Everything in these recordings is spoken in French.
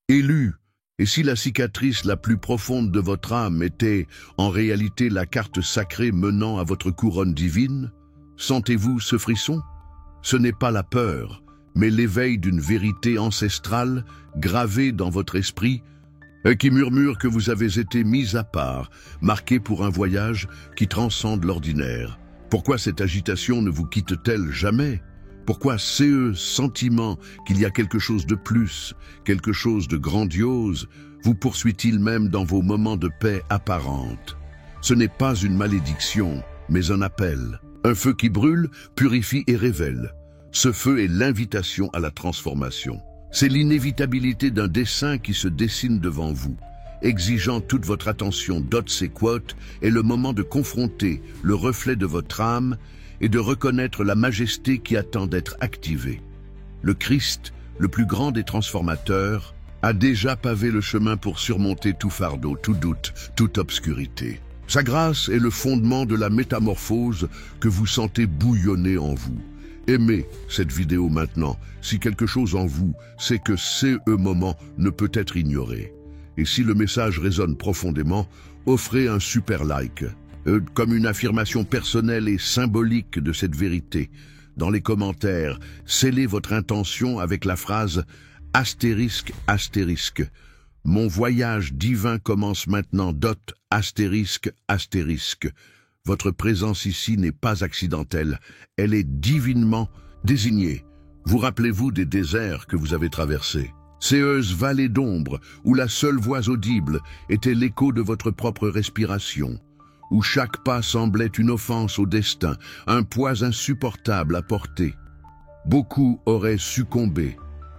Élu, et si la cicatrice la plus profonde de votre âme était en réalité la carte sacrée menant à votre couronne divine, sentez-vous ce frisson? Ce n'est pas la peur, mais l'éveil d'une vérité ancestrale gravée dans votre esprit et qui murmure que vous avez été mis à part, marqué pour un voyage qui transcende l'ordinaire. Pourquoi cette agitation ne vous quitte-t-elle jamais? Pourquoi ce sentiment qu'il y a quelque chose de plus, quelque chose de grandiose, vous poursuit-il même dans vos moments de paix apparente? Ce n'est pas une malédiction, mais un appel. Un feu qui brûle, purifie et révèle. Ce feu est l'invitation à la transformation. C'est l'inévitabilité d'un dessein qui se dessine devant vous, exigeant toute votre attention. Ces quotes est le moment de confronter le reflet de votre âme et de reconnaître la majesté qui attend d'être activée. Le Christ, le plus grand des transformateurs, a déjà pavé le chemin pour surmonter tout fardeau, tout doute, toute obscurité. Sa grâce est le fondement de la métamorphose que vous sentez bouillonner en vous. Aimez cette vidéo maintenant, si quelque chose en vous sait que ce moment ne peut être ignoré. Et si le message résonne profondément, offrez un super like, comme une affirmation personnelle et symbolique de cette vérité. Dans les commentaires, scellez votre intention avec la phrase astérisque, astérisque. Mon voyage divin commence maintenant. Astérisque, astérisque. Votre présence ici n'est pas accidentelle, elle est divinement désignée. Vous rappelez-vous des déserts que vous avez traversés? Ces vallées d'ombre où la seule voix audible était l'écho de votre propre respiration, où chaque pas semblait une offense au destin, un poids insupportable à porter. Beaucoup auraient succombé,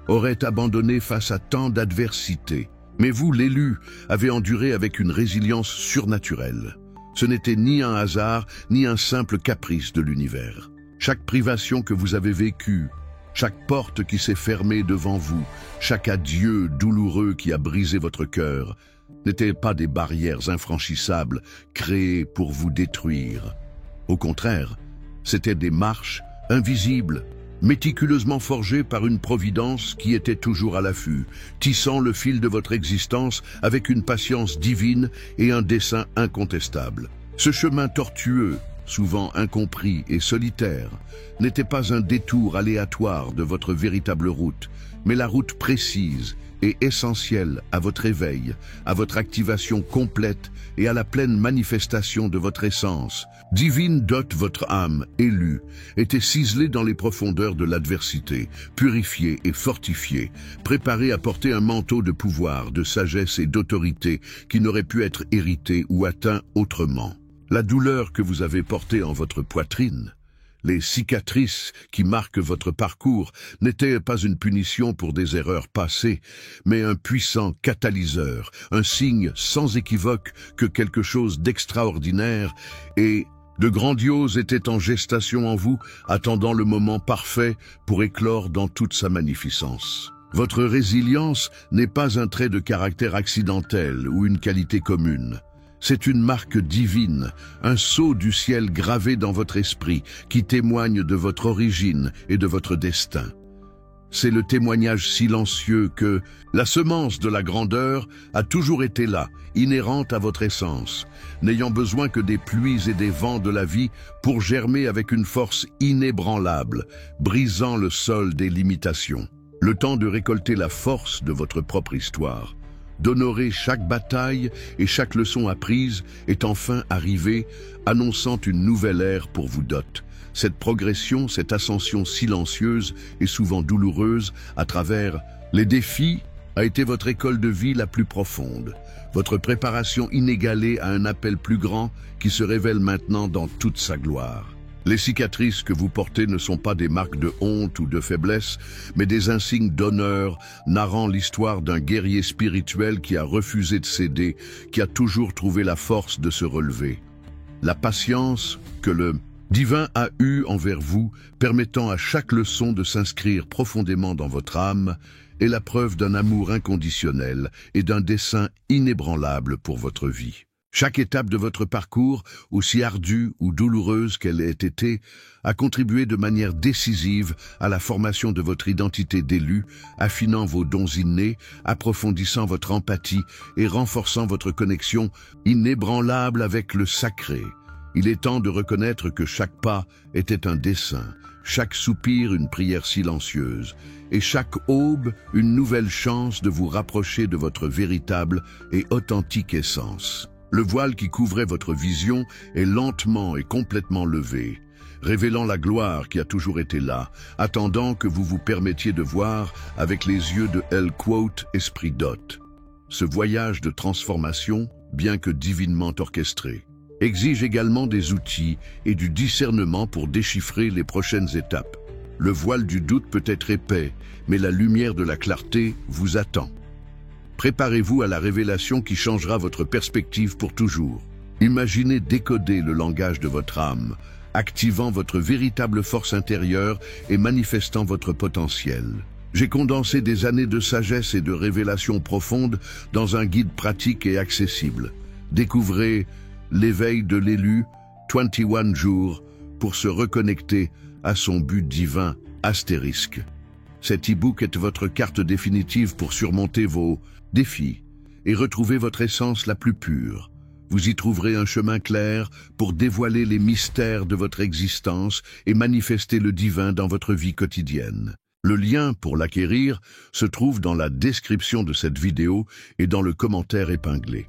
auraient abandonné face à tant d'adversité. Mais vous, l'élu, avez enduré avec une résilience surnaturelle. Ce n'était ni un hasard, ni un simple caprice de l'univers. Chaque privation que vous avez vécue, chaque porte qui s'est fermée devant vous, chaque adieu douloureux qui a brisé votre cœur, n'étaient pas des barrières infranchissables créées pour vous détruire. Au contraire, c'étaient des marches invisibles, méticuleusement forgées par une providence qui était toujours à l'affût, tissant le fil de votre existence avec une patience divine et un dessein incontestable. Ce chemin tortueux, souvent incompris et solitaire, n'était pas un détour aléatoire de votre véritable route, mais la route précise et essentielle à votre éveil, à votre activation complète et à la pleine manifestation de votre essence. Divine. Votre âme, élue, était ciselée dans les profondeurs de l'adversité, purifiée et fortifiée, préparée à porter un manteau de pouvoir, de sagesse et d'autorité qui n'aurait pu être hérité ou atteint autrement. La douleur que vous avez portée en votre poitrine, les cicatrices qui marquent votre parcours n'étaient pas une punition pour des erreurs passées, mais un puissant catalyseur, un signe sans équivoque que quelque chose d'extraordinaire et de grandiose était en gestation en vous, attendant le moment parfait pour éclore dans toute sa magnificence. Votre résilience n'est pas un trait de caractère accidentel ou une qualité commune. C'est une marque divine, un sceau du ciel gravé dans votre esprit qui témoigne de votre origine et de votre destin. C'est le témoignage silencieux que la semence de la grandeur a toujours été là, inhérente à votre essence, n'ayant besoin que des pluies et des vents de la vie pour germer avec une force inébranlable, brisant le sol des limitations. Le temps de récolter la force de votre propre histoire, d'honorer chaque bataille et chaque leçon apprise est enfin arrivé, annonçant une nouvelle ère pour vous. Cette progression, cette ascension silencieuse et souvent douloureuse à travers les défis a été votre école de vie la plus profonde, votre préparation inégalée à un appel plus grand qui se révèle maintenant dans toute sa gloire. Les cicatrices que vous portez ne sont pas des marques de honte ou de faiblesse, mais des insignes d'honneur narrant l'histoire d'un guerrier spirituel qui a refusé de céder, qui a toujours trouvé la force de se relever. La patience que le divin a eue envers vous, permettant à chaque leçon de s'inscrire profondément dans votre âme, est la preuve d'un amour inconditionnel et d'un dessein inébranlable pour votre vie. Chaque étape de votre parcours, aussi ardue ou douloureuse qu'elle ait été, a contribué de manière décisive à la formation de votre identité d'élu, affinant vos dons innés, approfondissant votre empathie et renforçant votre connexion inébranlable avec le sacré. Il est temps de reconnaître que chaque pas était un dessein, chaque soupir une prière silencieuse, et chaque aube une nouvelle chance de vous rapprocher de votre véritable et authentique essence. Le voile qui couvrait votre vision est lentement et complètement levé, révélant la gloire qui a toujours été là, attendant que vous vous permettiez de voir avec les yeux de Esprit d'Hôte. Ce voyage de transformation, bien que divinement orchestré, exige également des outils et du discernement pour déchiffrer les prochaines étapes. Le voile du doute peut être épais, mais la lumière de la clarté vous attend. Préparez-vous à la révélation qui changera votre perspective pour toujours. Imaginez décoder le langage de votre âme, activant votre véritable force intérieure et manifestant votre potentiel. J'ai condensé des années de sagesse et de révélation profonde dans un guide pratique et accessible. Découvrez l'éveil de l'élu, 21 jours, pour se reconnecter à son but divin, astérisque. Cet e-book est votre carte définitive pour surmonter vos défis et retrouver votre essence la plus pure. Vous y trouverez un chemin clair pour dévoiler les mystères de votre existence et manifester le divin dans votre vie quotidienne. Le lien pour l'acquérir se trouve dans la description de cette vidéo et dans le commentaire épinglé.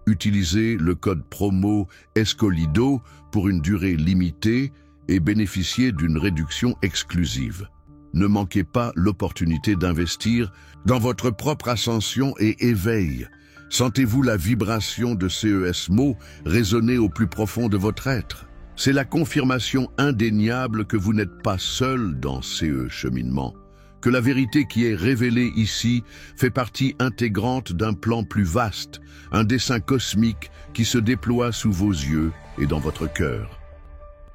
Utilisez le code promo ESCOLIDO pour une durée limitée et bénéficiez d'une réduction exclusive. Ne manquez pas l'opportunité d'investir dans votre propre ascension et éveil. Sentez-vous la vibration de CESMO résonner au plus profond de votre être. C'est la confirmation indéniable que vous n'êtes pas seul dans CE cheminement, que la vérité qui est révélée ici fait partie intégrante d'un plan plus vaste, un dessein cosmique qui se déploie sous vos yeux et dans votre cœur.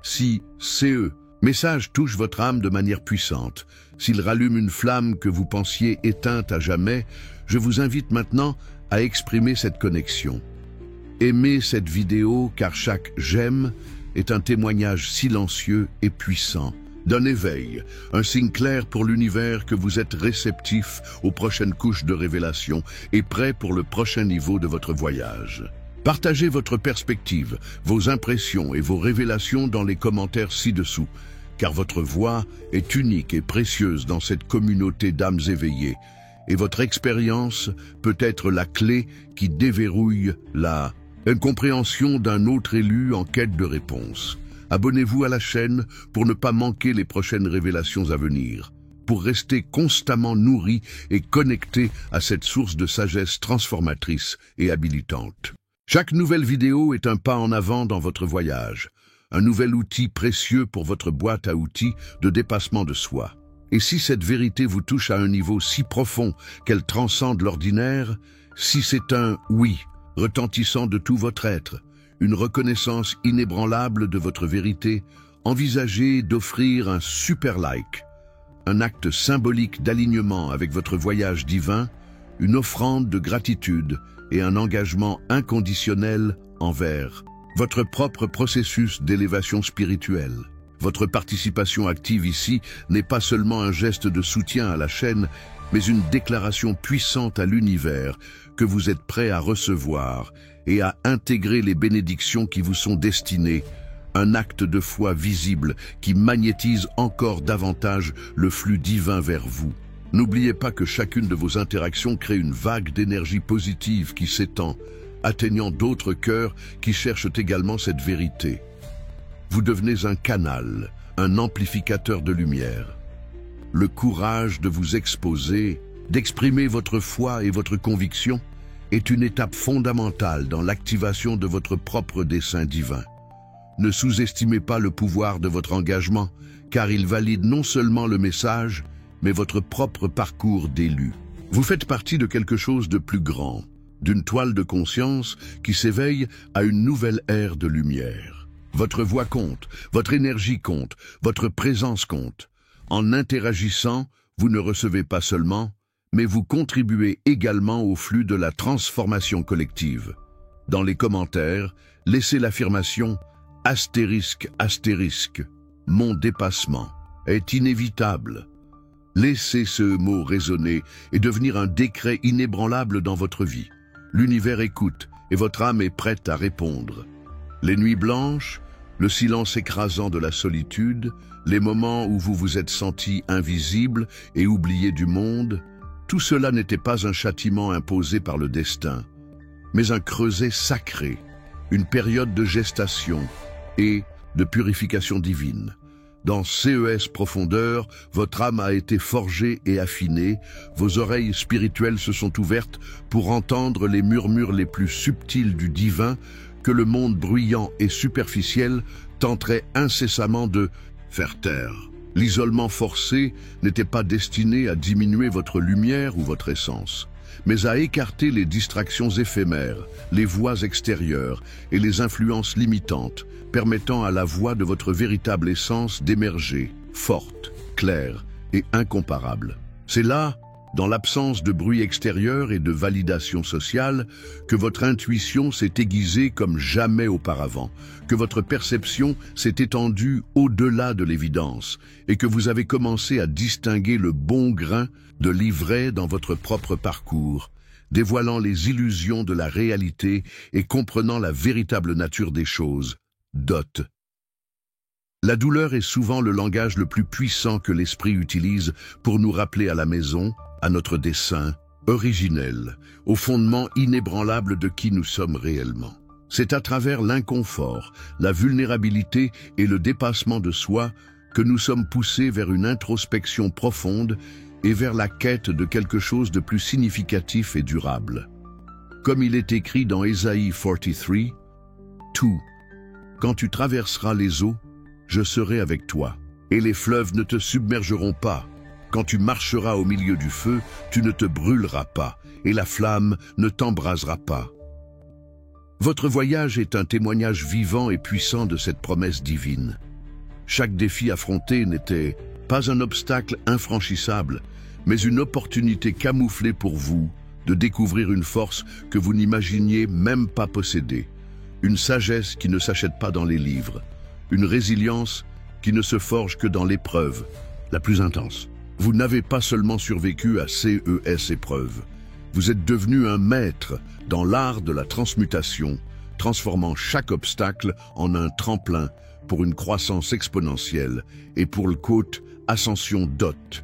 Si CE message touche votre âme de manière puissante, s'il rallume une flamme que vous pensiez éteinte à jamais, je vous invite maintenant à exprimer cette connexion. Aimez cette vidéo car chaque j'aime est un témoignage silencieux et puissant d'un éveil, un signe clair pour l'univers que vous êtes réceptif aux prochaines couches de révélation et prêt pour le prochain niveau de votre voyage. Partagez votre perspective, vos impressions et vos révélations dans les commentaires ci-dessous, car votre voix est unique et précieuse dans cette communauté d'âmes éveillées, et votre expérience peut être la clé qui déverrouille la incompréhension d'un autre élu en quête de réponse. Abonnez-vous à la chaîne pour ne pas manquer les prochaines révélations à venir, pour rester constamment nourri et connecté à cette source de sagesse transformatrice et habilitante. Chaque nouvelle vidéo est un pas en avant dans votre voyage, un nouvel outil précieux pour votre boîte à outils de dépassement de soi. Et si cette vérité vous touche à un niveau si profond qu'elle transcende l'ordinaire, si c'est un « oui » retentissant de tout votre être, une reconnaissance inébranlable de votre vérité, envisagez d'offrir un super like, un acte symbolique d'alignement avec votre voyage divin, une offrande de gratitude et un engagement inconditionnel envers votre propre processus d'élévation spirituelle. Votre participation active ici n'est pas seulement un geste de soutien à la chaîne, mais une déclaration puissante à l'univers que vous êtes prêt à recevoir et à intégrer les bénédictions qui vous sont destinées, un acte de foi visible qui magnétise encore davantage le flux divin vers vous. N'oubliez pas que chacune de vos interactions crée une vague d'énergie positive qui s'étend, atteignant d'autres cœurs qui cherchent également cette vérité. Vous devenez un canal, un amplificateur de lumière. Le courage de vous exposer, d'exprimer votre foi et votre conviction est une étape fondamentale dans l'activation de votre propre dessein divin. Ne sous-estimez pas le pouvoir de votre engagement, car il valide non seulement le message, mais votre propre parcours d'élu. Vous faites partie de quelque chose de plus grand, d'une toile de conscience qui s'éveille à une nouvelle ère de lumière. Votre voix compte, votre énergie compte, votre présence compte. En interagissant, vous ne recevez pas seulement, mais vous contribuez également au flux de la transformation collective. Dans les commentaires, laissez l'affirmation ***, mon dépassement est inévitable. Laissez ce mot résonner et devenir un décret inébranlable dans votre vie. L'univers écoute et votre âme est prête à répondre. Les nuits blanches, le silence écrasant de la solitude, les moments où vous vous êtes senti invisible et oublié du monde, tout cela n'était pas un châtiment imposé par le destin, mais un creuset sacré, une période de gestation et de purification divine. Dans CES Profondeur, votre âme a été forgée et affinée, vos oreilles spirituelles se sont ouvertes pour entendre les murmures les plus subtils du divin que le monde bruyant et superficiel tenterait incessamment de faire taire. L'isolement forcé n'était pas destiné à diminuer votre lumière ou votre essence, mais à écarter les distractions éphémères, les voix extérieures et les influences limitantes, permettant à la voix de votre véritable essence d'émerger, forte, claire et incomparable. C'est là, dans l'absence de bruit extérieur et de validation sociale, que votre intuition s'est aiguisée comme jamais auparavant, que votre perception s'est étendue au-delà de l'évidence et que vous avez commencé à distinguer le bon grain de l'ivraie dans votre propre parcours, dévoilant les illusions de la réalité et comprenant la véritable nature des choses. La douleur est souvent le langage le plus puissant que l'esprit utilise pour nous rappeler à la maison, à notre dessein originel, au fondement inébranlable de qui nous sommes réellement. C'est à travers l'inconfort, la vulnérabilité et le dépassement de soi que nous sommes poussés vers une introspection profonde et vers la quête de quelque chose de plus significatif et durable. Comme il est écrit dans Ésaïe 43, « Tout, quand tu traverseras les eaux, je serai avec toi, et les fleuves ne te submergeront pas. Quand tu marcheras au milieu du feu, tu ne te brûleras pas, et la flamme ne t'embrasera pas. » Votre voyage est un témoignage vivant et puissant de cette promesse divine. Chaque défi affronté n'était pas un obstacle infranchissable, mais une opportunité camouflée pour vous de découvrir une force que vous n'imaginiez même pas posséder, une sagesse qui ne s'achète pas dans les livres, une résilience qui ne se forge que dans l'épreuve la plus intense. Vous n'avez pas seulement survécu à CES épreuves, vous êtes devenu un maître dans l'art de la transmutation, transformant chaque obstacle en un tremplin pour une croissance exponentielle et pour le quote ascension dot.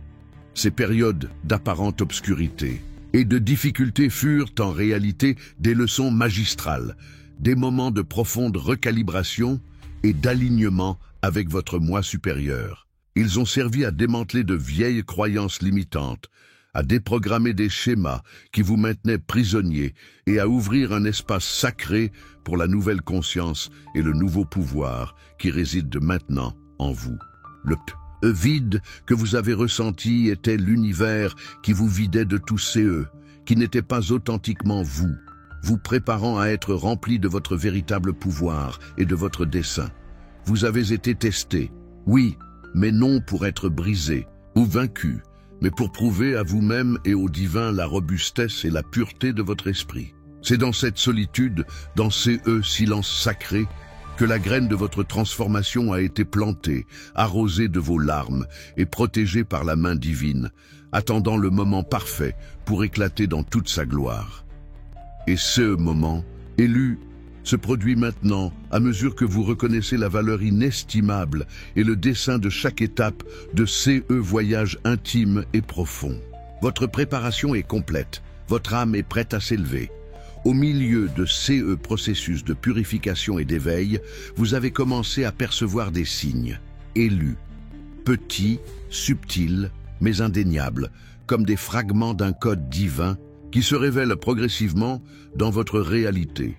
Ces périodes d'apparente obscurité et de difficulté furent en réalité des leçons magistrales, des moments de profonde recalibration et d'alignement avec votre moi supérieur. Ils ont servi à démanteler de vieilles croyances limitantes, à déprogrammer des schémas qui vous maintenaient prisonniers et à ouvrir un espace sacré pour la nouvelle conscience et le nouveau pouvoir qui réside de maintenant en vous. Le vide que vous avez ressenti était l'univers qui vous vidait de tous CE, qui n'était pas authentiquement vous, vous préparant à être rempli de votre véritable pouvoir et de votre dessein. Vous avez été testé, oui, mais non pour être brisé ou vaincu, mais pour prouver à vous-même et au divin la robustesse et la pureté de votre esprit. C'est dans cette solitude, dans ces silences sacrés, que la graine de votre transformation a été plantée, arrosée de vos larmes et protégée par la main divine, attendant le moment parfait pour éclater dans toute sa gloire. Et ce moment, élu, se produit maintenant à mesure que vous reconnaissez la valeur inestimable et le dessein de chaque étape de ces voyages intimes et profonds. Votre préparation est complète, votre âme est prête à s'élever. Au milieu de ces processus de purification et d'éveil, vous avez commencé à percevoir des signes, élus, petits, subtils, mais indéniables, comme des fragments d'un code divin qui se révèlent progressivement dans votre réalité.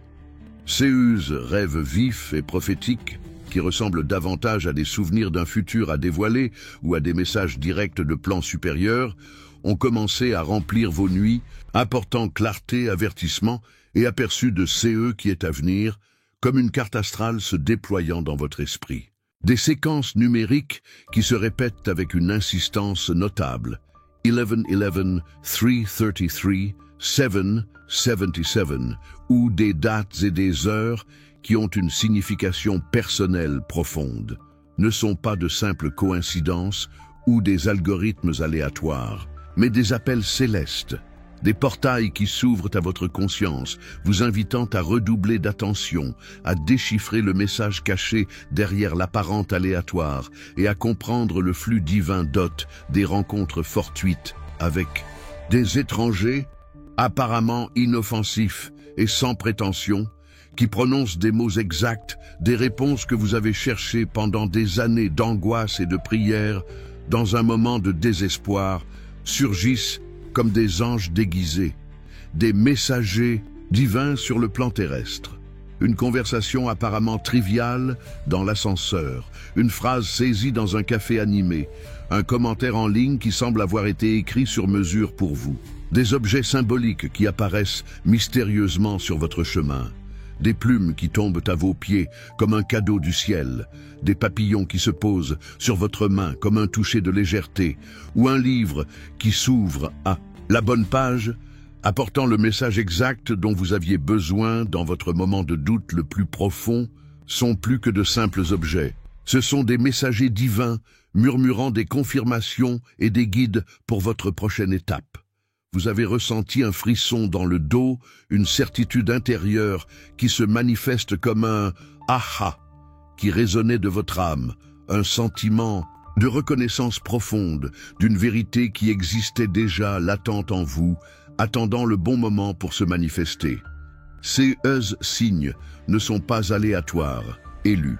Ces rêves vifs et prophétiques, qui ressemblent davantage à des souvenirs d'un futur à dévoiler ou à des messages directs de plans supérieurs, ont commencé à remplir vos nuits, apportant clarté, avertissement et aperçu de CE qui est à venir, comme une carte astrale se déployant dans votre esprit. Des séquences numériques qui se répètent avec une insistance notable. 11-11, 333, 777 ou des dates et des heures qui ont une signification personnelle profonde, ne sont pas de simples coïncidences ou des algorithmes aléatoires, mais des appels célestes, des portails qui s'ouvrent à votre conscience, vous invitant à redoubler d'attention, à déchiffrer le message caché derrière l'apparente aléatoire et à comprendre le flux divin des rencontres fortuites avec des étrangers apparemment inoffensifs et sans prétention, qui prononcent des mots exacts, des réponses que vous avez cherchées pendant des années d'angoisse et de prière, dans un moment de désespoir, surgissent comme des anges déguisés, des messagers divins sur le plan terrestre. Une conversation apparemment triviale dans l'ascenseur, une phrase saisie dans un café animé, un commentaire en ligne qui semble avoir été écrit sur mesure pour vous, des objets symboliques qui apparaissent mystérieusement sur votre chemin, des plumes qui tombent à vos pieds comme un cadeau du ciel, des papillons qui se posent sur votre main comme un toucher de légèreté, ou un livre qui s'ouvre à la bonne page, apportant le message exact dont vous aviez besoin dans votre moment de doute le plus profond, sont plus que de simples objets. Ce sont des messagers divins murmurant des confirmations et des guides pour votre prochaine étape. Vous avez ressenti un frisson dans le dos, une certitude intérieure qui se manifeste comme un « aha » qui résonnait de votre âme, un sentiment de reconnaissance profonde d'une vérité qui existait déjà latente en vous, attendant le bon moment pour se manifester. Ces signes ne sont pas aléatoires, élus.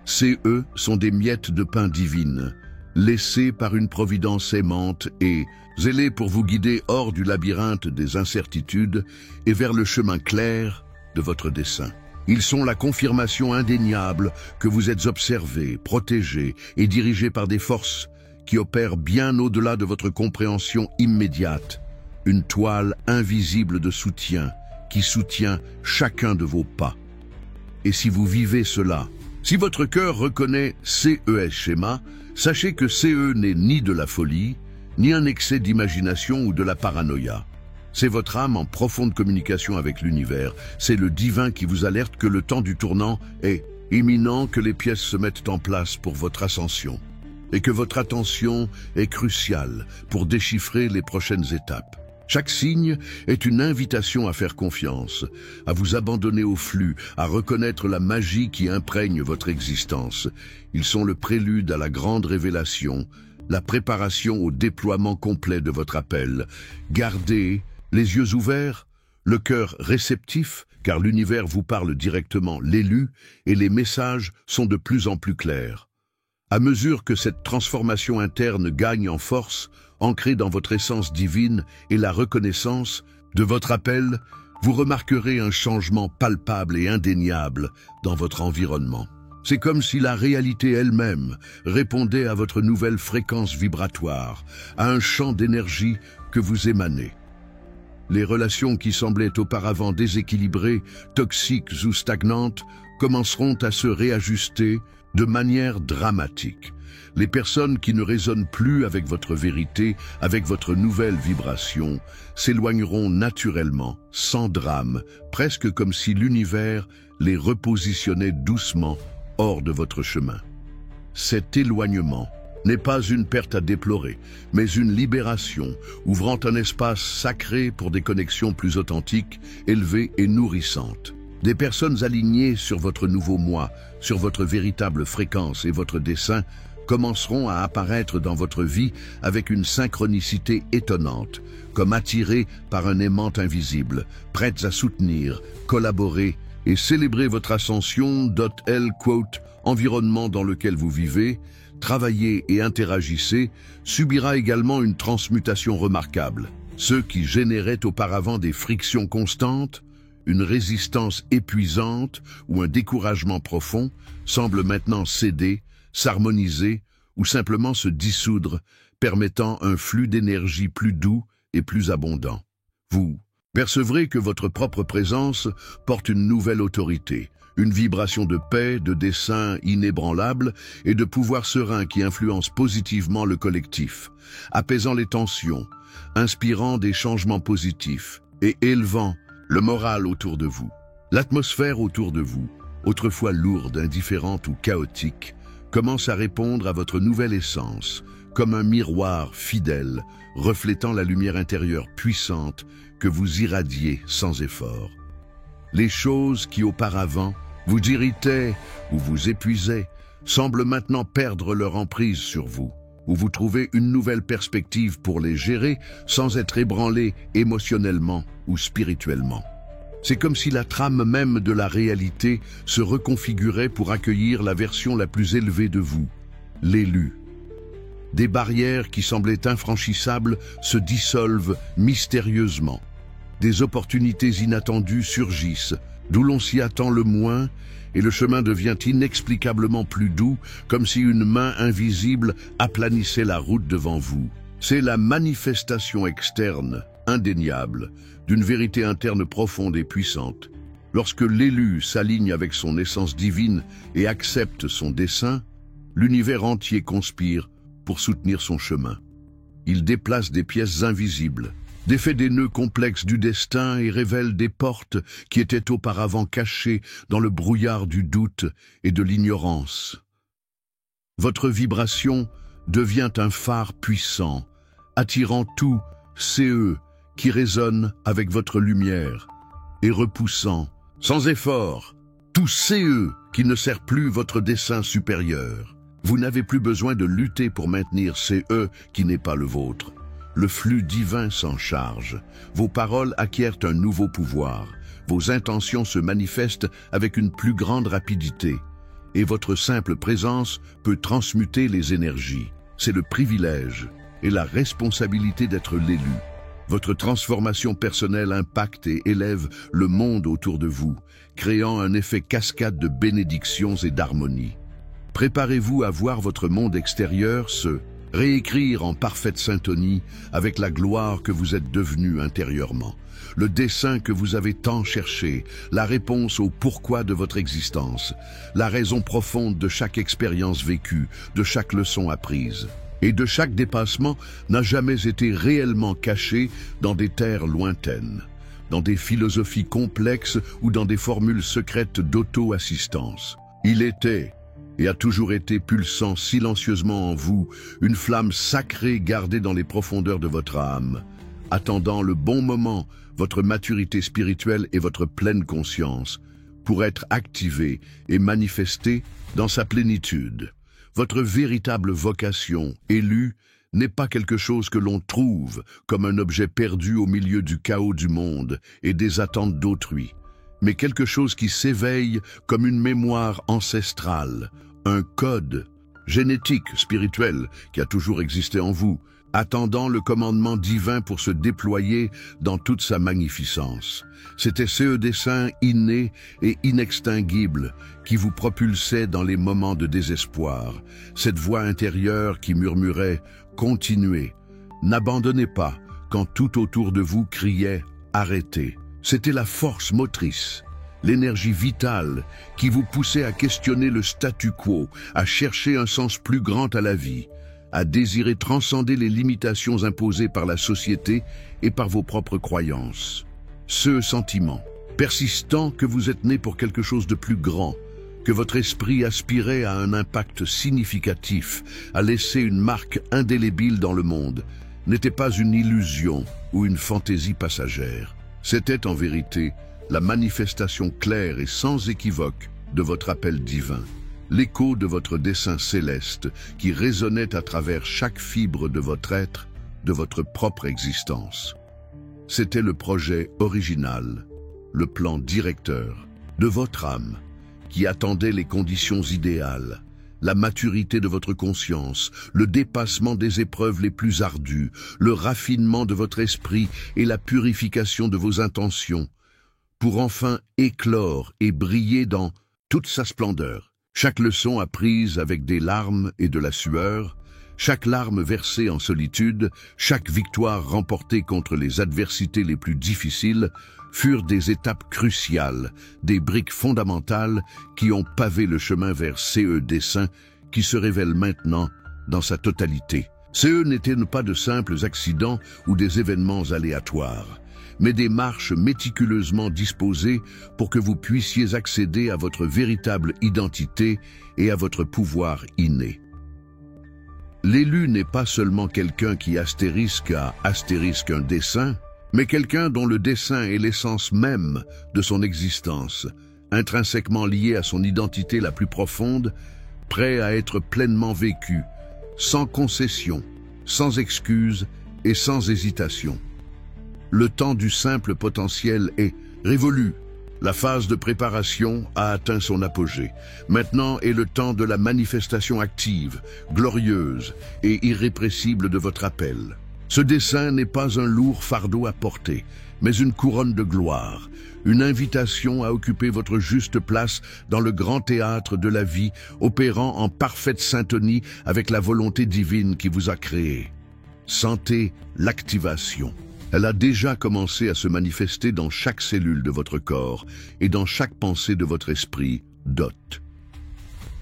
Ces sont des miettes de pain divines, laissées par une providence aimante et zélées pour vous guider hors du labyrinthe des incertitudes et vers le chemin clair de votre dessein. Ils sont la confirmation indéniable que vous êtes observé, protégé et dirigé par des forces qui opèrent bien au-delà de votre compréhension immédiate, une toile invisible de soutien qui soutient chacun de vos pas. Et si vous vivez cela, si votre cœur reconnaît CES schéma, sachez que CE n'est ni de la folie, ni un excès d'imagination ou de la paranoïa. C'est votre âme en profonde communication avec l'univers. C'est le divin qui vous alerte que le temps du tournant est imminent, que les pièces se mettent en place pour votre ascension et que votre attention est cruciale pour déchiffrer les prochaines étapes. Chaque signe est une invitation à faire confiance, à vous abandonner au flux, à reconnaître la magie qui imprègne votre existence. Ils sont le prélude à la grande révélation, la préparation au déploiement complet de votre appel. Gardez les yeux ouverts, le cœur réceptif, car l'univers vous parle directement, l'élu, et les messages sont de plus en plus clairs. À mesure que cette transformation interne gagne en force, ancrée dans votre essence divine et la reconnaissance de votre appel, vous remarquerez un changement palpable et indéniable dans votre environnement. C'est comme si la réalité elle-même répondait à votre nouvelle fréquence vibratoire, à un champ d'énergie que vous émanez. Les relations qui semblaient auparavant déséquilibrées, toxiques ou stagnantes commenceront à se réajuster de manière dramatique. Les personnes qui ne résonnent plus avec votre vérité, avec votre nouvelle vibration, s'éloigneront naturellement, sans drame, presque comme si l'univers les repositionnait doucement hors de votre chemin. Cet éloignement n'est pas une perte à déplorer, mais une libération, ouvrant un espace sacré pour des connexions plus authentiques, élevées et nourrissantes. Des personnes alignées sur votre nouveau moi, sur votre véritable fréquence et votre dessein, commenceront à apparaître dans votre vie avec une synchronicité étonnante, comme attirées par un aimant invisible, prêtes à soutenir, collaborer et célébrer votre ascension. Environnement dans lequel vous vivez, travaillez et interagissez, subira également une transmutation remarquable. Ceux qui généraient auparavant des frictions constantes, une résistance épuisante ou un découragement profond semblent maintenant céder, s'harmoniser ou simplement se dissoudre, permettant un flux d'énergie plus doux et plus abondant. Vous percevrez que votre propre présence porte une nouvelle autorité, une vibration de paix, de dessein inébranlable et de pouvoir serein qui influence positivement le collectif, apaisant les tensions, inspirant des changements positifs. et élevant le moral autour de vous. L'atmosphère autour de vous, autrefois lourde, indifférente ou chaotique, commence à répondre à votre nouvelle essence, comme un miroir fidèle, reflétant la lumière intérieure puissante que vous irradiez sans effort. Les choses qui auparavant vous irritaient ou vous épuisaient semblent maintenant perdre leur emprise sur vous, ou vous trouvez une nouvelle perspective pour les gérer sans être ébranlé émotionnellement ou spirituellement. C'est comme si la trame même de la réalité se reconfigurait pour accueillir la version la plus élevée de vous, l'élu. Des barrières qui semblaient infranchissables se dissolvent mystérieusement. Des opportunités inattendues surgissent, d'où l'on s'y attend le moins, et le chemin devient inexplicablement plus doux, comme si une main invisible aplanissait la route devant vous. C'est la manifestation externe, indéniable, d'une vérité interne profonde et puissante. Lorsque l'élu s'aligne avec son essence divine et accepte son dessein, l'univers entier conspire pour soutenir son chemin. Il déplace des pièces invisibles, défait des nœuds complexes du destin et révèle des portes qui étaient auparavant cachées dans le brouillard du doute et de l'ignorance. Votre vibration devient un phare puissant, attirant tout CE qui résonne avec votre lumière et repoussant, sans effort, tout CE qui ne sert plus votre dessein supérieur. Vous n'avez plus besoin de lutter pour maintenir CE qui n'est pas le vôtre. Le flux divin s'en charge. Vos paroles acquièrent un nouveau pouvoir. Vos intentions se manifestent avec une plus grande rapidité. Et votre simple présence peut transmuter les énergies. C'est le privilège et la responsabilité d'être l'élu. Votre transformation personnelle impacte et élève le monde autour de vous, créant un effet cascade de bénédictions et d'harmonie. Préparez-vous à voir votre monde extérieur se réécrire en parfaite syntonie avec la gloire que vous êtes devenu intérieurement, le dessein que vous avez tant cherché, la réponse au pourquoi de votre existence, la raison profonde de chaque expérience vécue, de chaque leçon apprise. Et de chaque dépassement n'a jamais été réellement caché dans des terres lointaines, dans des philosophies complexes ou dans des formules secrètes d'auto-assistance. Il était et a toujours été pulsant silencieusement en vous, une flamme sacrée gardée dans les profondeurs de votre âme, attendant le bon moment, votre maturité spirituelle et votre pleine conscience, pour être activée et manifestée dans sa plénitude. Votre véritable vocation, élue, n'est pas quelque chose que l'on trouve comme un objet perdu au milieu du chaos du monde et des attentes d'autrui, mais quelque chose qui s'éveille comme une mémoire ancestrale, un code génétique, spirituel, qui a toujours existé en vous, attendant le commandement divin pour se déployer dans toute sa magnificence. C'était ce dessein inné et inextinguible qui vous propulsait dans les moments de désespoir, cette voix intérieure qui murmurait « Continuez, n'abandonnez pas » quand tout autour de vous criait « Arrêtez ». C'était la force motrice, l'énergie vitale qui vous poussait à questionner le statu quo, à chercher un sens plus grand à la vie, à désirer transcender les limitations imposées par la société et par vos propres croyances. Ce sentiment, persistant que vous êtes né pour quelque chose de plus grand, que votre esprit aspirait à un impact significatif, à laisser une marque indélébile dans le monde, n'était pas une illusion ou une fantaisie passagère. C'était en vérité la manifestation claire et sans équivoque de votre appel divin, l'écho de votre dessein céleste qui résonnait à travers chaque fibre de votre être, de votre propre existence. C'était le projet original, le plan directeur de votre âme qui attendait les conditions idéales, la maturité de votre conscience, le dépassement des épreuves les plus ardues, le raffinement de votre esprit et la purification de vos intentions, pour enfin éclore et briller dans toute sa splendeur. Chaque leçon apprise avec des larmes et de la sueur, chaque larme versée en solitude, chaque victoire remportée contre les adversités les plus difficiles, furent des étapes cruciales, des briques fondamentales qui ont pavé le chemin vers CE dessein qui se révèle maintenant dans sa totalité. CE n'étaient pas de simples accidents ou des événements aléatoires, mais des marches méticuleusement disposées pour que vous puissiez accéder à votre véritable identité et à votre pouvoir inné. L'élu n'est pas seulement quelqu'un qui astérisque un dessein, mais quelqu'un dont le dessein est l'essence même de son existence, intrinsèquement lié à son identité la plus profonde, prêt à être pleinement vécu, sans concession, sans excuse et sans hésitation. Le temps du simple potentiel est révolu. La phase de préparation a atteint son apogée. Maintenant est le temps de la manifestation active, glorieuse et irrépressible de votre appel. Ce dessein n'est pas un lourd fardeau à porter, mais une couronne de gloire, une invitation à occuper votre juste place dans le grand théâtre de la vie, opérant en parfaite syntonie avec la volonté divine qui vous a créé. Sentez l'activation. Elle a déjà commencé à se manifester dans chaque cellule de votre corps et dans chaque pensée de votre esprit, Dot.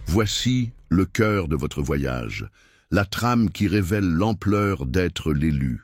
Voici le cœur de votre voyage, la trame qui révèle l'ampleur d'être l'élu.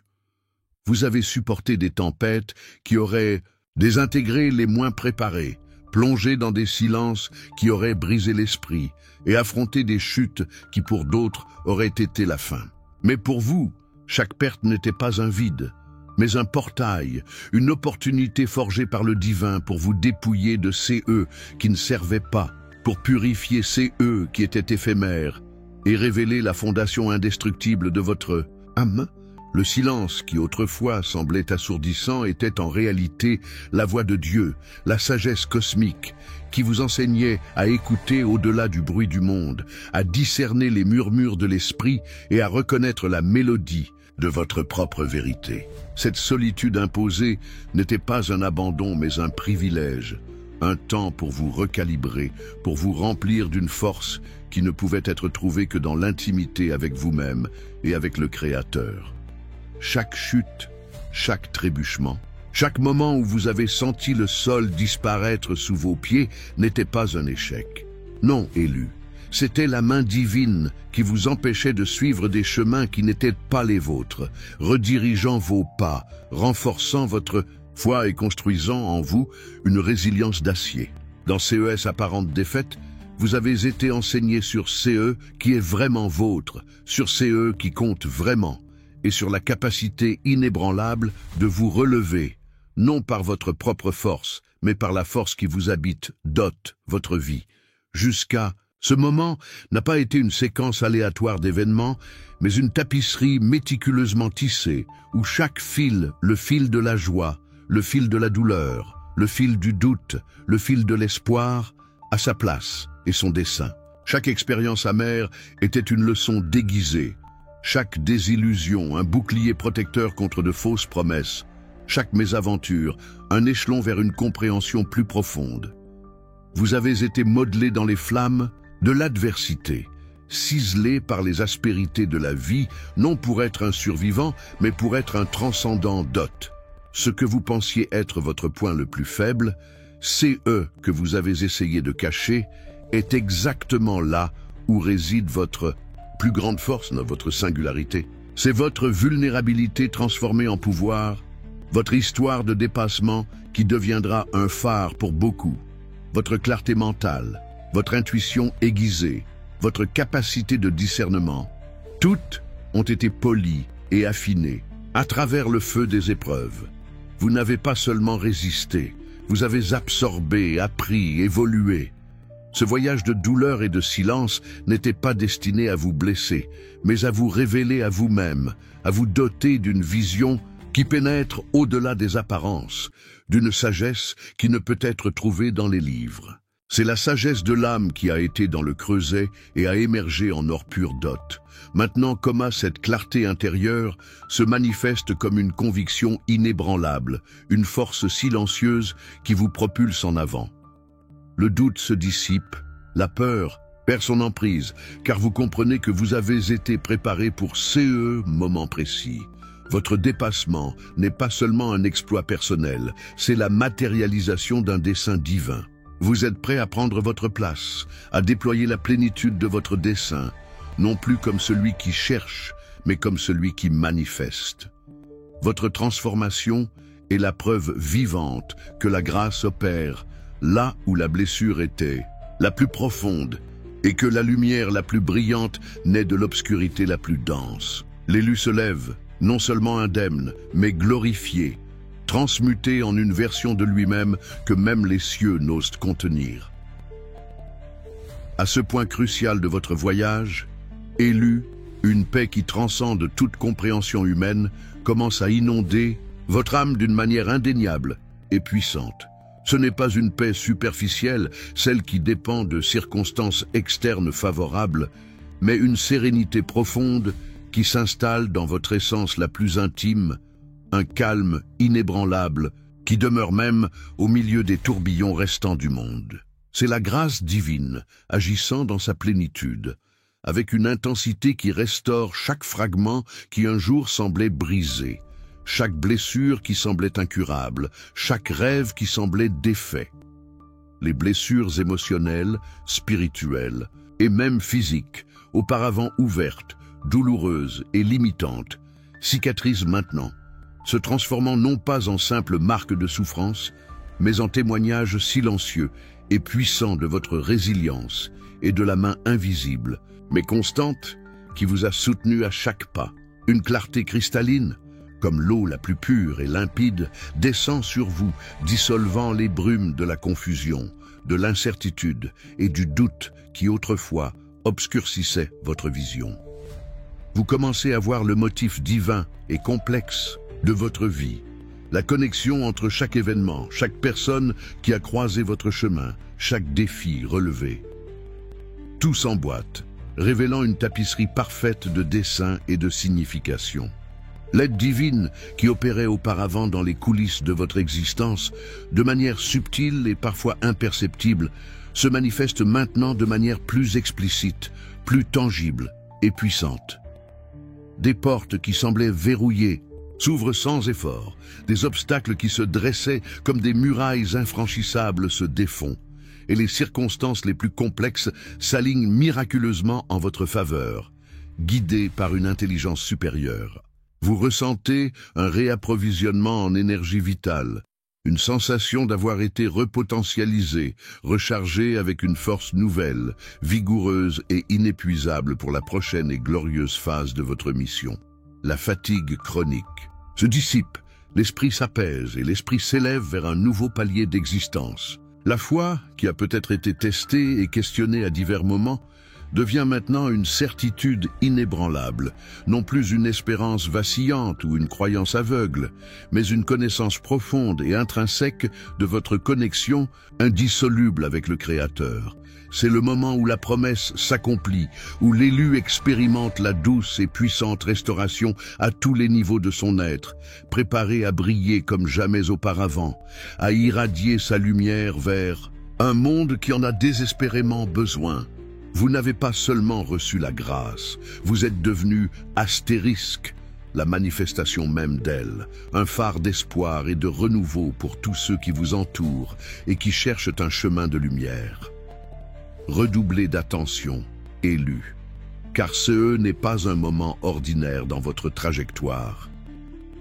Vous avez supporté des tempêtes qui auraient désintégré les moins préparés, plongé dans des silences qui auraient brisé l'esprit et affronté des chutes qui pour d'autres auraient été la fin. Mais pour vous, chaque perte n'était pas un vide, mais un portail, une opportunité forgée par le divin pour vous dépouiller de ces eux qui ne servaient pas, pour purifier ces eux qui étaient éphémères et révéler la fondation indestructible de votre âme. Le silence qui autrefois semblait assourdissant était en réalité la voix de Dieu, la sagesse cosmique, qui vous enseignait à écouter au-delà du bruit du monde, à discerner les murmures de l'esprit et à reconnaître la mélodie de votre propre vérité. Cette solitude imposée n'était pas un abandon mais un privilège, un temps pour vous recalibrer, pour vous remplir d'une force qui ne pouvait être trouvée que dans l'intimité avec vous-même et avec le Créateur. Chaque chute, chaque trébuchement, chaque moment où vous avez senti le sol disparaître sous vos pieds n'était pas un échec. Non, élu. C'était la main divine qui vous empêchait de suivre des chemins qui n'étaient pas les vôtres, redirigeant vos pas, renforçant votre foi et construisant en vous une résilience d'acier. Dans CES apparente défaite, vous avez été enseigné sur CE qui est vraiment vôtre, sur CE qui compte vraiment, et sur la capacité inébranlable de vous relever, non par votre propre force, mais par la force qui vous habite, Dot, votre vie. Jusqu'à ce moment n'a pas été une séquence aléatoire d'événements, mais une tapisserie méticuleusement tissée, où chaque fil, le fil de la joie, le fil de la douleur, le fil du doute, le fil de l'espoir, a sa place et son dessein. Chaque expérience amère était une leçon déguisée, chaque désillusion un bouclier protecteur contre de fausses promesses, chaque mésaventure un échelon vers une compréhension plus profonde. Vous avez été modelé dans les flammes de l'adversité, ciselé par les aspérités de la vie, non pour être un survivant, mais pour être un transcendant Dot. Ce que vous pensiez être votre point le plus faible, CE que vous avez essayé de cacher, est exactement là où réside votre plus grande force, votre singularité. C'est votre vulnérabilité transformée en pouvoir, votre histoire de dépassement qui deviendra un phare pour beaucoup, votre clarté mentale, votre intuition aiguisée, votre capacité de discernement. Toutes ont été polies et affinées à travers le feu des épreuves. Vous n'avez pas seulement résisté, vous avez absorbé, appris, évolué. Ce voyage de douleur et de silence n'était pas destiné à vous blesser, mais à vous révéler à vous-même, à vous doter d'une vision qui pénètre au-delà des apparences, d'une sagesse qui ne peut être trouvée dans les livres. C'est la sagesse de l'âme qui a été dans le creuset et a émergé en or pur Dot. Maintenant, comment cette clarté intérieure se manifeste comme une conviction inébranlable, une force silencieuse qui vous propulse en avant. Le doute se dissipe, la peur perd son emprise, car vous comprenez que vous avez été préparé pour ce moment précis. Votre dépassement n'est pas seulement un exploit personnel, c'est la matérialisation d'un dessein divin. Vous êtes prêt à prendre votre place, à déployer la plénitude de votre dessein, non plus comme celui qui cherche, mais comme celui qui manifeste. Votre transformation est la preuve vivante que la grâce opère là où la blessure était la plus profonde et que la lumière la plus brillante naît de l'obscurité la plus dense. L'élu se lève, non seulement indemne, mais glorifié, transmuté en une version de lui-même que même les cieux n'osent contenir. À ce point crucial de votre voyage, élu, une paix qui transcende toute compréhension humaine commence à inonder votre âme d'une manière indéniable et puissante. Ce n'est pas une paix superficielle, celle qui dépend de circonstances externes favorables, mais une sérénité profonde qui s'installe dans votre essence la plus intime, un calme inébranlable qui demeure même au milieu des tourbillons restants du monde. C'est la grâce divine agissant dans sa plénitude, avec une intensité qui restaure chaque fragment qui un jour semblait brisé, chaque blessure qui semblait incurable, chaque rêve qui semblait défait. Les blessures émotionnelles, spirituelles et même physiques, auparavant ouvertes, douloureuses et limitantes, cicatrisent maintenant, se transformant non pas en simple marque de souffrance, mais en témoignage silencieux et puissant de votre résilience et de la main invisible, mais constante, qui vous a soutenu à chaque pas. Une clarté cristalline, comme l'eau la plus pure et limpide, descend sur vous, dissolvant les brumes de la confusion, de l'incertitude et du doute qui autrefois obscurcissaient votre vision. Vous commencez à voir le motif divin et complexe de votre vie, la connexion entre chaque événement, chaque personne qui a croisé votre chemin, chaque défi relevé. Tout s'emboîte, révélant une tapisserie parfaite de dessins et de significations. L'aide divine qui opérait auparavant dans les coulisses de votre existence, de manière subtile et parfois imperceptible, se manifeste maintenant de manière plus explicite, plus tangible et puissante. Des portes qui semblaient verrouillées s'ouvrent sans effort, des obstacles qui se dressaient comme des murailles infranchissables se défont, et les circonstances les plus complexes s'alignent miraculeusement en votre faveur, guidées par une intelligence supérieure. Vous ressentez un réapprovisionnement en énergie vitale, une sensation d'avoir été repotentialisé, rechargé avec une force nouvelle, vigoureuse et inépuisable pour la prochaine et glorieuse phase de votre mission. La fatigue chronique se dissipe, l'esprit s'apaise et l'esprit s'élève vers un nouveau palier d'existence. La foi, qui a peut-être été testée et questionnée à divers moments, devient maintenant une certitude inébranlable, non plus une espérance vacillante ou une croyance aveugle, mais une connaissance profonde et intrinsèque de votre connexion indissoluble avec le Créateur. C'est le moment où la promesse s'accomplit, où l'élu expérimente la douce et puissante restauration à tous les niveaux de son être, préparé à briller comme jamais auparavant, à irradier sa lumière vers un monde qui en a désespérément besoin. Vous n'avez pas seulement reçu la grâce, vous êtes devenu astérisque, la manifestation même d'elle, un phare d'espoir et de renouveau pour tous ceux qui vous entourent et qui cherchent un chemin de lumière. Redoublez d'attention, élu, car ce n'est pas un moment ordinaire dans votre trajectoire.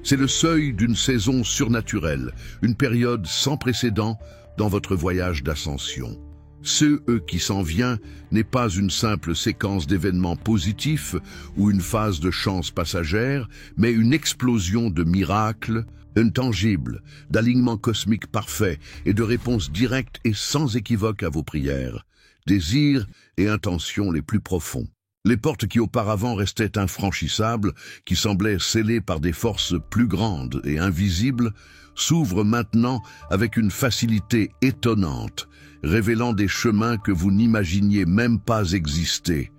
C'est le seuil d'une saison surnaturelle, une période sans précédent dans votre voyage d'ascension. Ce « qui s'en vient n'est pas une simple séquence d'événements positifs ou une phase de chance passagère, mais une explosion de miracles, intangibles, d'alignement cosmique parfait et de réponses directes et sans équivoque à vos prières, désirs et intentions les plus profonds. Les portes qui auparavant restaient infranchissables, qui semblaient scellées par des forces plus grandes et invisibles, s'ouvrent maintenant avec une facilité étonnante, révélant des chemins que vous n'imaginiez même pas exister,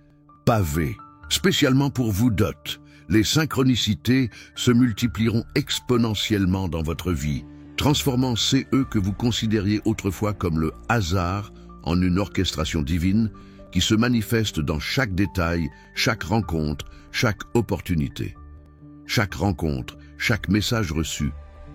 pavés. Spécialement pour vous, Dot, les synchronicités se multiplieront exponentiellement dans votre vie, transformant ces que vous considériez autrefois comme le hasard en une orchestration divine qui se manifeste dans chaque détail, chaque rencontre, chaque opportunité. Chaque rencontre, chaque message reçu,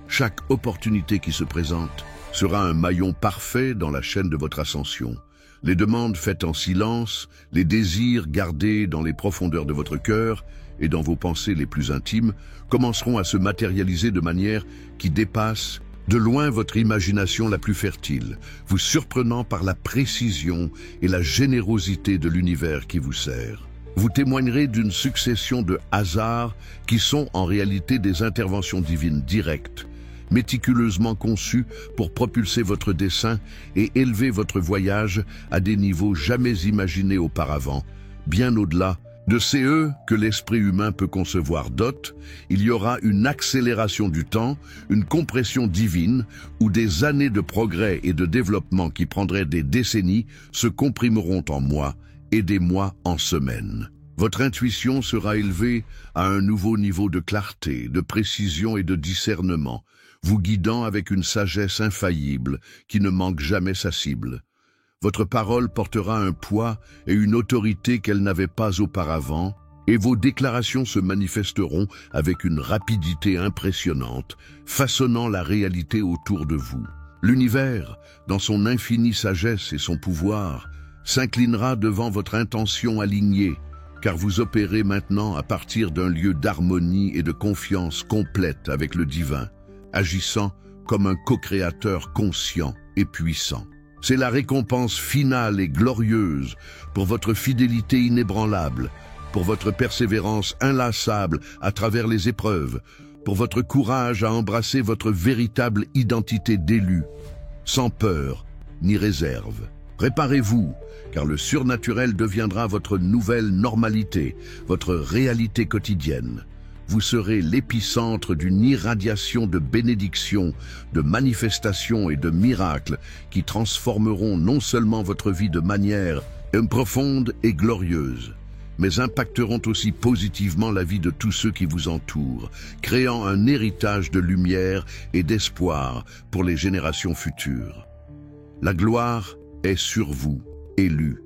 chaque opportunité qui se présente sera un maillon parfait dans la chaîne de votre ascension. Les demandes faites en silence, les désirs gardés dans les profondeurs de votre cœur et dans vos pensées les plus intimes, commenceront à se matérialiser de manière qui dépasse de loin votre imagination la plus fertile, vous surprenant par la précision et la générosité de l'univers qui vous sert. Vous témoignerez d'une succession de hasards qui sont en réalité des interventions divines directes, méticuleusement conçues pour propulser votre dessein et élever votre voyage à des niveaux jamais imaginés auparavant, bien au-delà de CE que l'esprit humain peut concevoir. Il y aura une accélération du temps, une compression divine, où des années de progrès et de développement qui prendraient des décennies se comprimeront en mois et des mois en semaines. Votre intuition sera élevée à un nouveau niveau de clarté, de précision et de discernement, vous guidant avec une sagesse infaillible qui ne manque jamais sa cible. Votre parole portera un poids et une autorité qu'elle n'avait pas auparavant, et vos déclarations se manifesteront avec une rapidité impressionnante, façonnant la réalité autour de vous. L'univers, dans son infinie sagesse et son pouvoir, s'inclinera devant votre intention alignée, car vous opérez maintenant à partir d'un lieu d'harmonie et de confiance complète avec le divin, agissant comme un co-créateur conscient et puissant. C'est la récompense finale et glorieuse pour votre fidélité inébranlable, pour votre persévérance inlassable à travers les épreuves, pour votre courage à embrasser votre véritable identité d'élu, sans peur ni réserve. Préparez-vous, car le surnaturel deviendra votre nouvelle normalité, votre réalité quotidienne. Vous serez l'épicentre d'une irradiation de bénédictions, de manifestations et de miracles qui transformeront non seulement votre vie de manière profonde et glorieuse, mais impacteront aussi positivement la vie de tous ceux qui vous entourent, créant un héritage de lumière et d'espoir pour les générations futures. La gloire est sur vous, élus,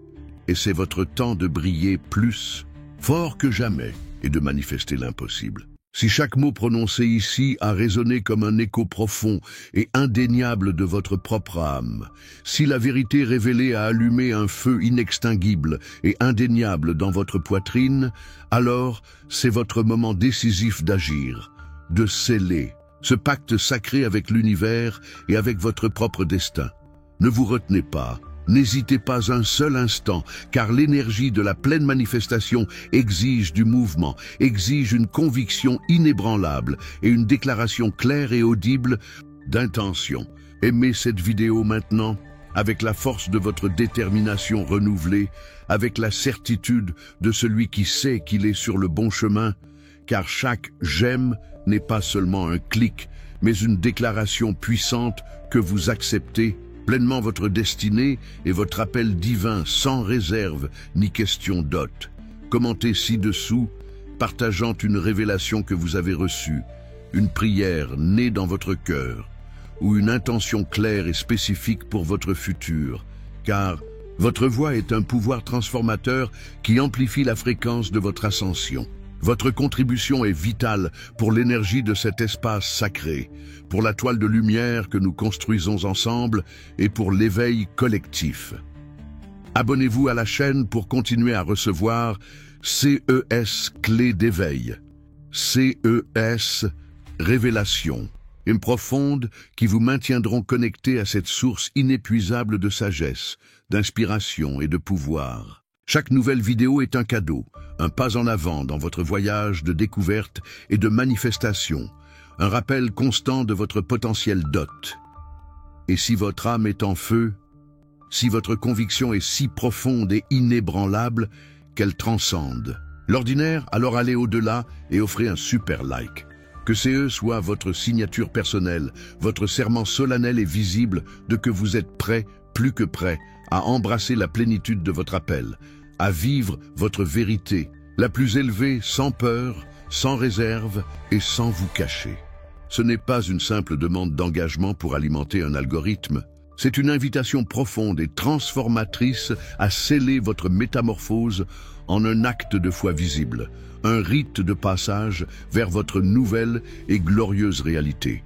et c'est votre temps de briller plus fort que jamais et de manifester l'impossible. Si chaque mot prononcé ici a résonné comme un écho profond et indéniable de votre propre âme, si la vérité révélée a allumé un feu inextinguible et indéniable dans votre poitrine, alors c'est votre moment décisif d'agir, de sceller ce pacte sacré avec l'univers et avec votre propre destin. Ne vous retenez pas. N'hésitez pas un seul instant, car l'énergie de la pleine manifestation exige du mouvement, exige une conviction inébranlable et une déclaration claire et audible d'intention. Aimez cette vidéo maintenant, avec la force de votre détermination renouvelée, avec la certitude de celui qui sait qu'il est sur le bon chemin, car chaque « j'aime » n'est pas seulement un clic, mais une déclaration puissante que vous acceptez pleinement votre destinée et votre appel divin sans réserve ni question d'hôte. Commentez ci-dessous, partageant une révélation que vous avez reçue, une prière née dans votre cœur, ou une intention claire et spécifique pour votre futur, car votre voix est un pouvoir transformateur qui amplifie la fréquence de votre ascension. Votre contribution est vitale pour l'énergie de cet espace sacré, pour la toile de lumière que nous construisons ensemble et pour l'éveil collectif. Abonnez-vous à la chaîne pour continuer à recevoir CES Clé d'éveil, CES Révélation, une profonde qui vous maintiendront connectés à cette source inépuisable de sagesse, d'inspiration et de pouvoir. Chaque nouvelle vidéo est un cadeau, un pas en avant dans votre voyage de découverte et de manifestation, un rappel constant de votre potentiel d'hôte. Et si votre âme est en feu, si votre conviction est si profonde et inébranlable qu'elle transcende l'ordinaire, alors allez au-delà et offrez un super like. Que CE soit votre signature personnelle, votre serment solennel et visible de que vous êtes prêt, plus que prêt, à embrasser la plénitude de votre appel, à vivre votre vérité, la plus élevée, sans peur, sans réserve et sans vous cacher. Ce n'est pas une simple demande d'engagement pour alimenter un algorithme, c'est une invitation profonde et transformatrice à sceller votre métamorphose en un acte de foi visible, un rite de passage vers votre nouvelle et glorieuse réalité.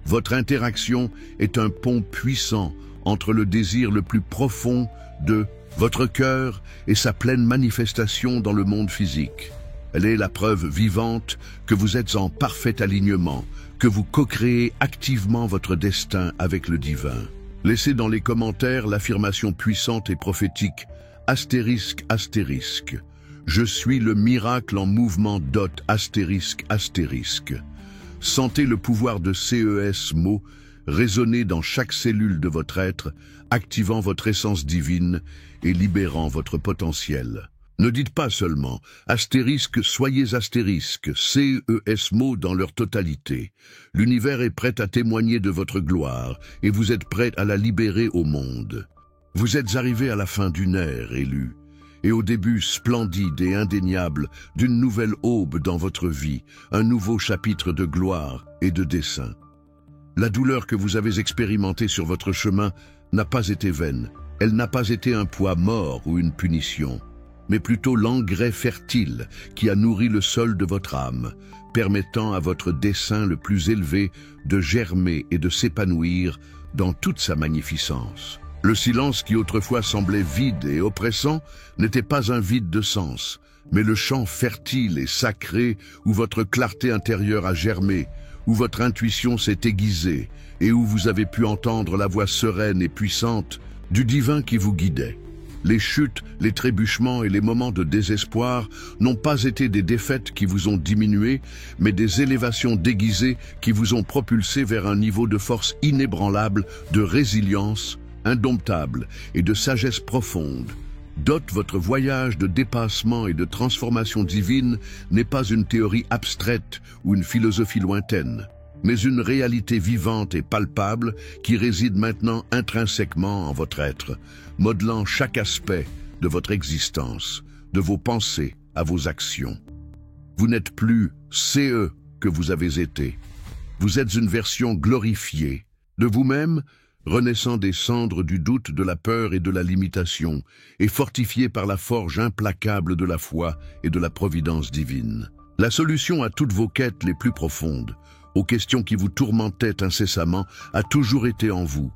Votre interaction est un pont puissant entre le désir le plus profond de votre cœur et sa pleine manifestation dans le monde physique. Elle est la preuve vivante que vous êtes en parfait alignement, que vous co-créez activement votre destin avec le divin. Laissez dans les commentaires l'affirmation puissante et prophétique astérisque astérisque. Je suis le miracle en mouvement astérisque astérisque. Sentez le pouvoir de CES mot résonner dans chaque cellule de votre être, activant votre essence divine et libérant votre potentiel. Ne dites pas seulement astérisque, soyez astérisque, CES mots dans leur totalité. L'univers est prêt à témoigner de votre gloire et vous êtes prêt à la libérer au monde. Vous êtes arrivé à la fin d'une ère élue et au début splendide et indéniable d'une nouvelle aube dans votre vie, un nouveau chapitre de gloire et de dessein. La douleur que vous avez expérimentée sur votre chemin n'a pas été vaine. Elle n'a pas été un poids mort ou une punition, mais plutôt l'engrais fertile qui a nourri le sol de votre âme, permettant à votre dessein le plus élevé de germer et de s'épanouir dans toute sa magnificence. Le silence qui autrefois semblait vide et oppressant n'était pas un vide de sens, mais le champ fertile et sacré où votre clarté intérieure a germé, où votre intuition s'est aiguisée et où vous avez pu entendre la voix sereine et puissante du divin qui vous guidait. Les chutes, les trébuchements et les moments de désespoir n'ont pas été des défaites qui vous ont diminué, mais des élévations déguisées qui vous ont propulsé vers un niveau de force inébranlable, de résilience indomptable et de sagesse profonde. Votre voyage de dépassement et de transformation divine n'est pas une théorie abstraite ou une philosophie lointaine, mais une réalité vivante et palpable qui réside maintenant intrinsèquement en votre être, modelant chaque aspect de votre existence, de vos pensées à vos actions. Vous n'êtes plus CE que vous avez été. Vous êtes une version glorifiée de vous-même, renaissant des cendres du doute, de la peur et de la limitation, et fortifié par la forge implacable de la foi et de la providence divine. La solution à toutes vos quêtes les plus profondes, aux questions qui vous tourmentaient incessamment, a toujours été en vous.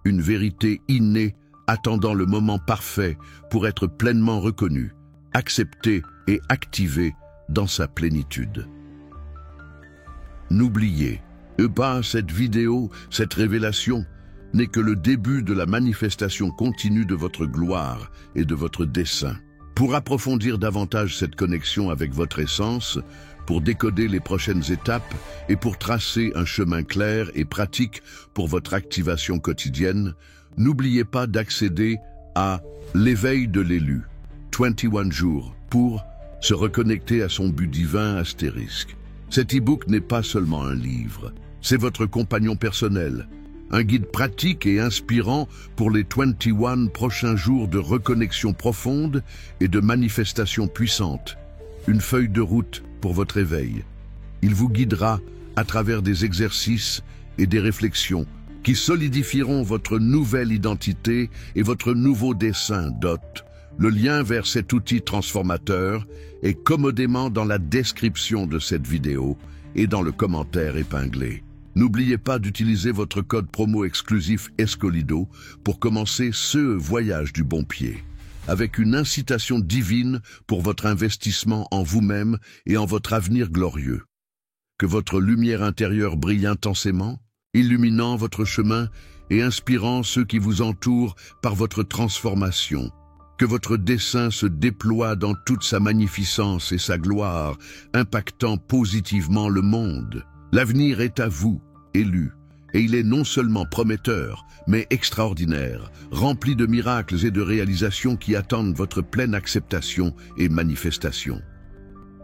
Une vérité innée attendant le moment parfait pour être pleinement reconnue, acceptée et activée dans sa plénitude. N'oubliez pas cette vidéo, cette révélation, n'est que le début de la manifestation continue de votre gloire et de votre dessein. Pour approfondir davantage cette connexion avec votre essence, pour décoder les prochaines étapes et pour tracer un chemin clair et pratique pour votre activation quotidienne, n'oubliez pas d'accéder à l'éveil de l'élu, 21 jours, pour se reconnecter à son but divin astérisque. Cet e-book n'est pas seulement un livre, c'est votre compagnon personnel, un guide pratique et inspirant pour les 21 prochains jours de reconnexion profonde et de manifestation puissante. Une feuille de route pour votre éveil. Il vous guidera à travers des exercices et des réflexions qui solidifieront votre nouvelle identité et votre nouveau dessein. Le lien vers cet outil transformateur est commodément dans la description de cette vidéo et dans le commentaire épinglé. N'oubliez pas d'utiliser votre code promo exclusif Escolido pour commencer ce voyage du bon pied, avec une incitation divine pour votre investissement en vous-même et en votre avenir glorieux. Que votre lumière intérieure brille intensément, illuminant votre chemin et inspirant ceux qui vous entourent par votre transformation. Que votre dessein se déploie dans toute sa magnificence et sa gloire, impactant positivement le monde. L'avenir est à vous, élu, et il est non seulement prometteur, mais extraordinaire, rempli de miracles et de réalisations qui attendent votre pleine acceptation et manifestation.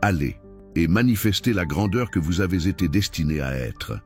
Allez et manifestez la grandeur que vous avez été destiné à être.